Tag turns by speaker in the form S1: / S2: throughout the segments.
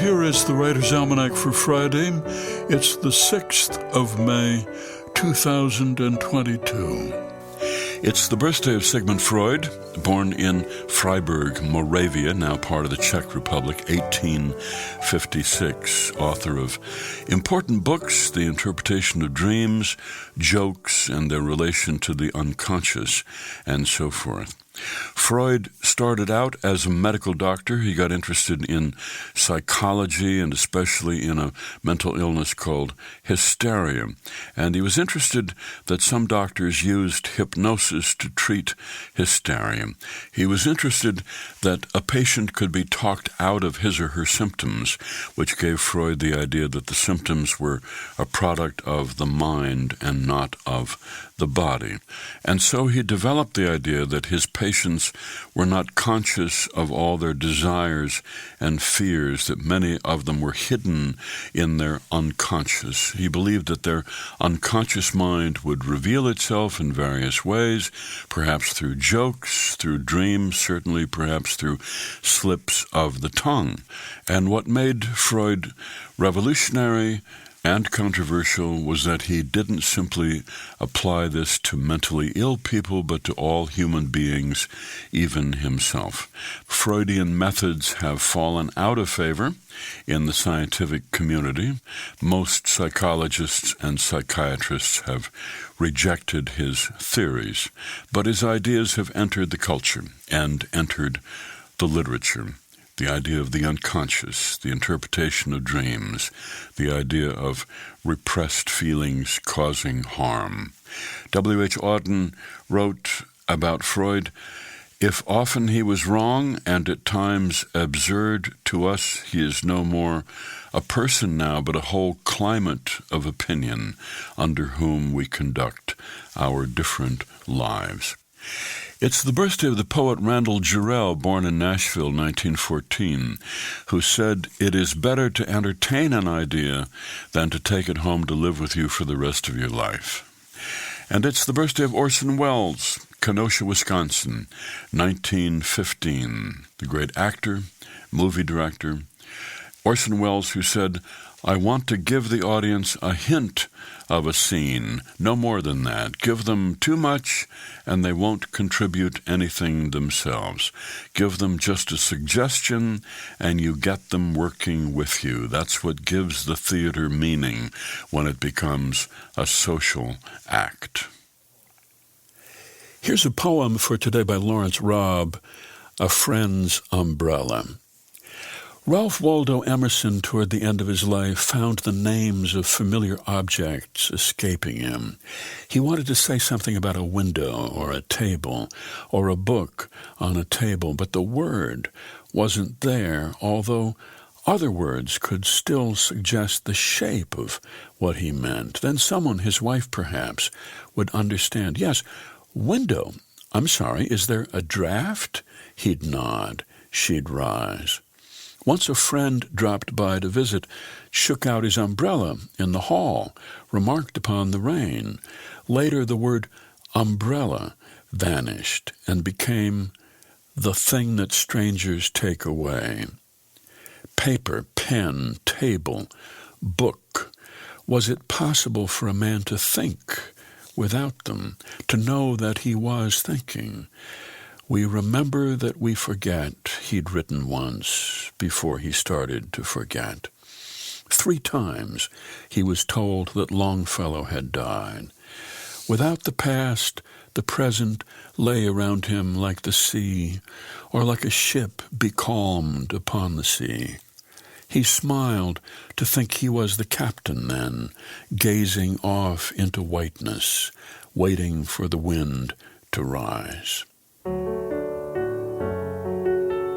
S1: here is the Writer's Almanac for Friday. It's the 6th of May, 2022. It's the birthday of Sigmund Freud, born in Freiburg, Moravia, now part of the Czech Republic, 1856, author of important books, The Interpretation of Dreams, Jokes, and their relation to the unconscious, and so forth. Freud started out as a medical doctor. He got interested in psychology and especially in a mental illness called hysteria. And he was interested that some doctors used hypnosis to treat hysteria. He was interested that a patient could be talked out of his or her symptoms, which gave Freud the idea that the symptoms were a product of the mind and not of the body. And so he developed the idea that his patients were not conscious of all their desires and fears, that many of them were hidden in their unconscious. He believed that their unconscious mind would reveal itself in various ways, perhaps through jokes, through dreams, certainly perhaps through slips of the tongue. And what made Freud revolutionary and controversial was that he didn't simply apply this to mentally ill people, but to all human beings, even himself. Freudian methods have fallen out of favor in the scientific community. Most psychologists and psychiatrists have rejected his theories, but his ideas have entered the culture and entered the literature. The idea of the unconscious, the interpretation of dreams, the idea of repressed feelings causing harm. W.H. Auden wrote about Freud, "If often he was wrong and at times absurd to us, he is no more a person now, but a whole climate of opinion under whom we conduct our different lives." It's the birthday of the poet Randall Jarrell, born in Nashville, 1914, who said, "It is better to entertain an idea than to take it home to live with you for the rest of your life." And it's the birthday of Orson Welles, Kenosha, Wisconsin, 1915, the great actor, movie director. Orson Welles, who said, "I want to give the audience a hint of a scene, no more than that. Give them too much, and they won't contribute anything themselves. Give them just a suggestion, and you get them working with you. That's what gives the theater meaning when it becomes a social act." Here's a poem for today by Lawrence Robb, "A Friend's Umbrella." Ralph Waldo Emerson, toward the end of his life, found the names of familiar objects escaping him. He wanted to say something about a window or a table or a book on a table, but the word wasn't there, although other words could still suggest the shape of what he meant. Then someone, his wife perhaps, would understand. "Yes, window. I'm sorry, is there a draft?" He'd nod. She'd rise. Once a friend dropped by to visit, shook out his umbrella in the hall, remarked upon the rain. Later the word umbrella vanished and became the thing that strangers take away. Paper, pen, table, book. Was it possible for a man to think without them, to know that he was thinking? "We remember that we forget," he'd written once before he started to forget. 3 times he was told that Longfellow had died. Without the past, the present lay around him like the sea, or like a ship becalmed upon the sea. He smiled to think he was the captain then, gazing off into whiteness, waiting for the wind to rise.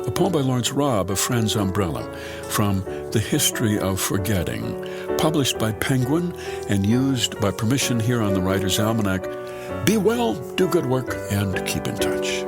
S1: A poem by Lawrence Robb, "A Friend's Umbrella," from The History of Forgetting, published by Penguin and used by permission here on the Writer's Almanac. Be well, do good work, and keep in touch.